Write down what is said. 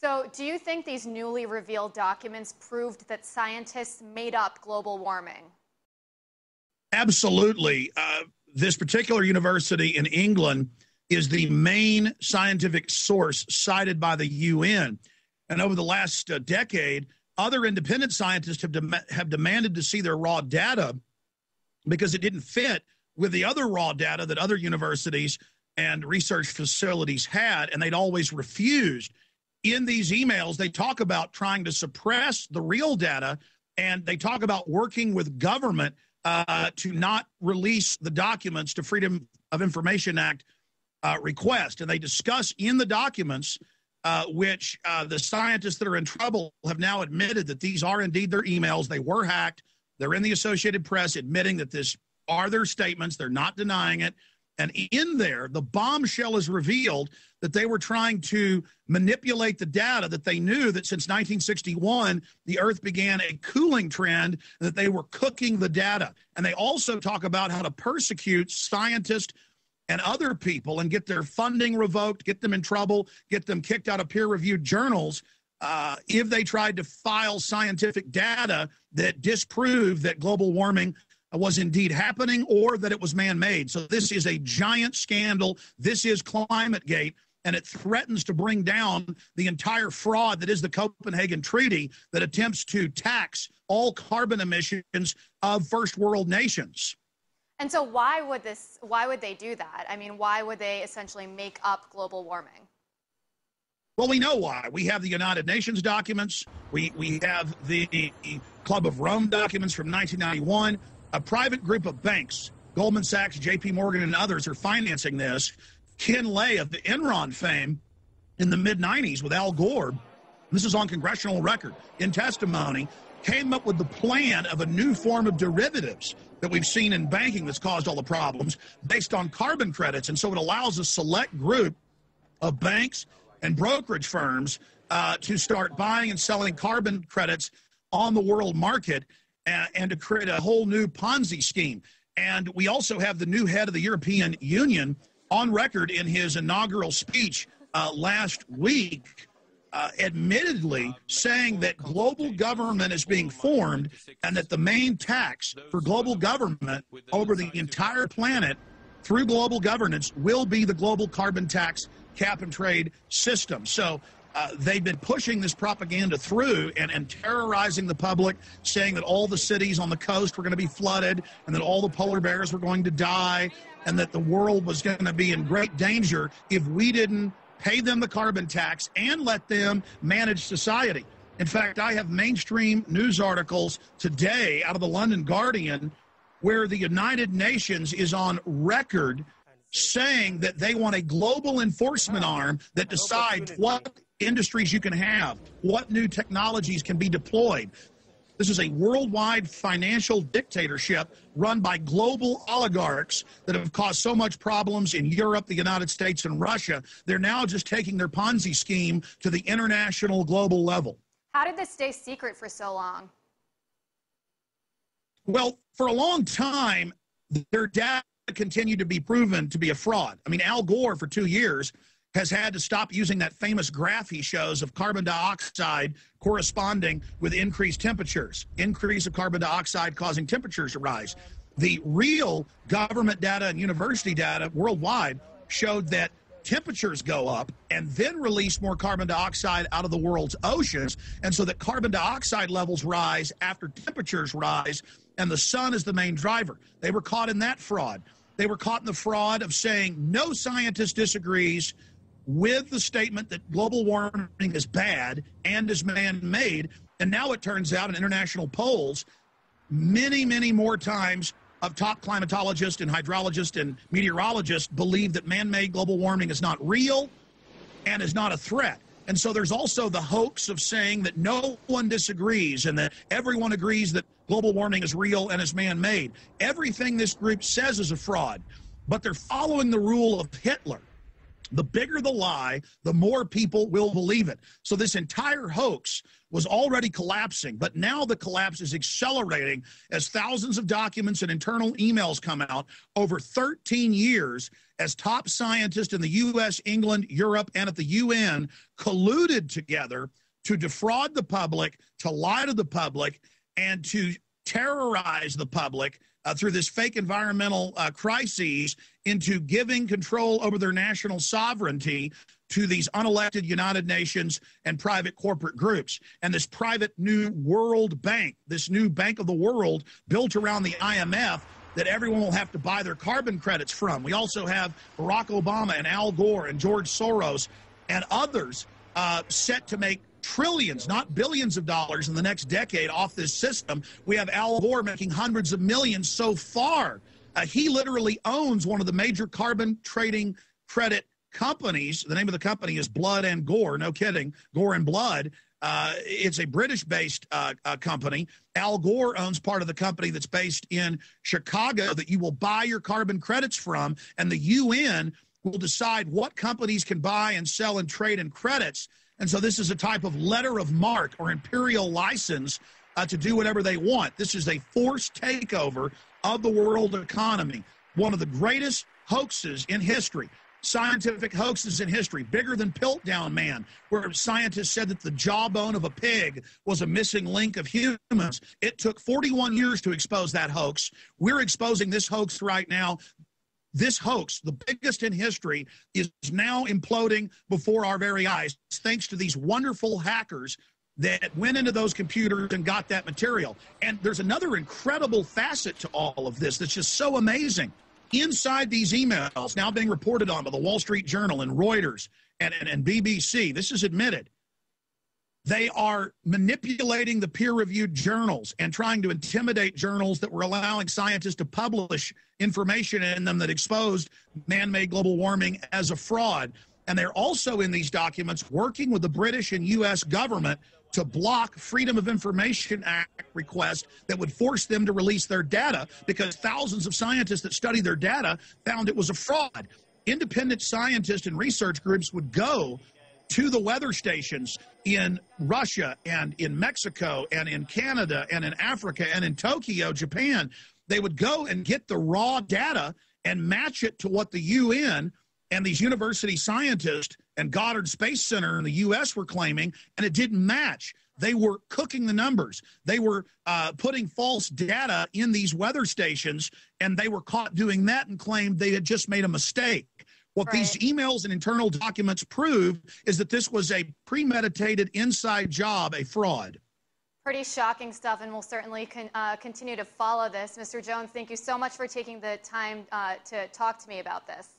So, do you think these newly revealed documents proved that scientists made up global warming? Absolutely. This particular university in England is the main scientific source cited by the UN. And over the last decade, other independent scientists have demanded to see their raw data because it didn't fit with the other raw data that other universities and research facilities had, and they'd always refused. In these emails, they talk about trying to suppress the real data, and they talk about working with government to not release the documents to Freedom of Information Act request. And they discuss in the documents, which the scientists that are in trouble have now admitted that these are indeed their emails. They were hacked. They're in the Associated Press admitting that this are their statements. They're not denying it. And in there, the bombshell is revealed that they were trying to manipulate the data, that they knew that since 1961, the Earth began a cooling trend, and that they were cooking the data. And they also talk about how to persecute scientists and other people and get their funding revoked, get them in trouble, get them kicked out of peer-reviewed journals if they tried to file scientific data that disproved that global warming was indeed happening or that it was man-made. So this is a giant scandal. This is climategate, and it threatens to bring down the entire fraud that is the Copenhagen Treaty that attempts to tax all carbon emissions of first world nations. And so why would they do that? I mean, why would they essentially make up global warming? Well, we know why. We have the United Nations documents. We have the Club of Rome documents from 1991. A private group of banks, Goldman Sachs, JP Morgan, and others are financing this. Ken Lay of the Enron fame in the mid-90s with Al Gore, this is on congressional record, in testimony, came up with the plan of a new form of derivatives that we've seen in banking that's caused all the problems based on carbon credits. And so it allows a select group of banks and brokerage firms to start buying and selling carbon credits on the world market and to create a whole new Ponzi scheme. And we also have the new head of the European Union on record in his inaugural speech last week, admittedly saying that global government is being formed and that the main tax for global government over the entire planet through global governance will be the global carbon tax cap and trade system. So they've been pushing this propaganda through and terrorizing the public, saying that all the cities on the coast were going to be flooded and that all the polar bears were going to die and that the world was going to be in great danger if we didn't pay them the carbon tax and let them manage society. In fact, I have mainstream news articles today out of the London Guardian where the United Nations is on record saying that they want a global enforcement arm that decides what industries you can have, what new technologies can be deployed. This is a worldwide financial dictatorship run by global oligarchs that have caused so much problems in Europe, the United States, and Russia. They're now just taking their Ponzi scheme to the international global level. How did this stay secret for so long? Well, for a long time, their data continued to be proven to be a fraud. I mean, Al Gore, for 2 years, has had to stop using that famous graph he shows of carbon dioxide corresponding with increased temperatures, increase of carbon dioxide causing temperatures to rise. The real government data and university data worldwide showed that temperatures go up and then release more carbon dioxide out of the world's oceans, and so that carbon dioxide levels rise after temperatures rise, and the sun is the main driver. They were caught in that fraud. They were caught in the fraud of saying no scientist disagrees with the statement that global warming is bad and is man-made. And now it turns out in international polls, many, many more times of top climatologists and hydrologists and meteorologists believe that man-made global warming is not real and is not a threat. And so there's also the hoax of saying that no one disagrees and that everyone agrees that global warming is real and is man-made. Everything this group says is a fraud, but they're following the rule of Hitler. The bigger the lie, the more people will believe it. So this entire hoax was already collapsing, but now the collapse is accelerating as thousands of documents and internal emails come out over 13 years as top scientists in the U.S., England, Europe, and at the UN colluded together to defraud the public, to lie to the public, and to terrorize the public through this fake environmental crises into giving control over their national sovereignty to these unelected United Nations and private corporate groups. And this private new World Bank, this new Bank of the World built around the IMF that everyone will have to buy their carbon credits from. We also have Barack Obama and Al Gore and George Soros and others set to make trillions, not billions of dollars in the next decade off this system. We have Al Gore making hundreds of millions so far. He literally owns one of the major carbon trading credit companies. The name of the company is Blood and Gore. No kidding. Gore and Blood. It's a British-based company. Al Gore owns part of the company that's based in Chicago that you will buy your carbon credits from, and the UN will decide what companies can buy and sell and trade in credits. And so this is a type of letter of marque or imperial license to do whatever they want. This is a forced takeover of the world economy. One of the greatest hoaxes in history, scientific hoaxes in history, bigger than Piltdown Man, where scientists said that the jawbone of a pig was a missing link of humans. It took 41 years to expose that hoax. We're exposing this hoax right now. This hoax, the biggest in history, is now imploding before our very eyes, thanks to these wonderful hackers that went into those computers and got that material. And there's another incredible facet to all of this that's just so amazing. Inside these emails, now being reported on by the Wall Street Journal and Reuters and BBC, this is admitted, they are manipulating the peer-reviewed journals and trying to intimidate journals that were allowing scientists to publish information in them that exposed man-made global warming as a fraud. And they're also in these documents working with the British and U.S. government to block Freedom of Information Act requests that would force them to release their data because thousands of scientists that studied their data found it was a fraud. Independent scientists and research groups would go to the weather stations in Russia and in Mexico and in Canada and in Africa and in Tokyo, Japan. They would go and get the raw data and match it to what the UN and these university scientists and Goddard Space Center in the U.S. were claiming, and it didn't match. They were cooking the numbers. They were putting false data in these weather stations, and they were caught doing that and claimed they had just made a mistake. What these emails and internal documents prove is that this was a premeditated inside job, a fraud. Pretty shocking stuff, and we'll certainly continue to follow this. Mr. Jones, thank you so much for taking the time to talk to me about this.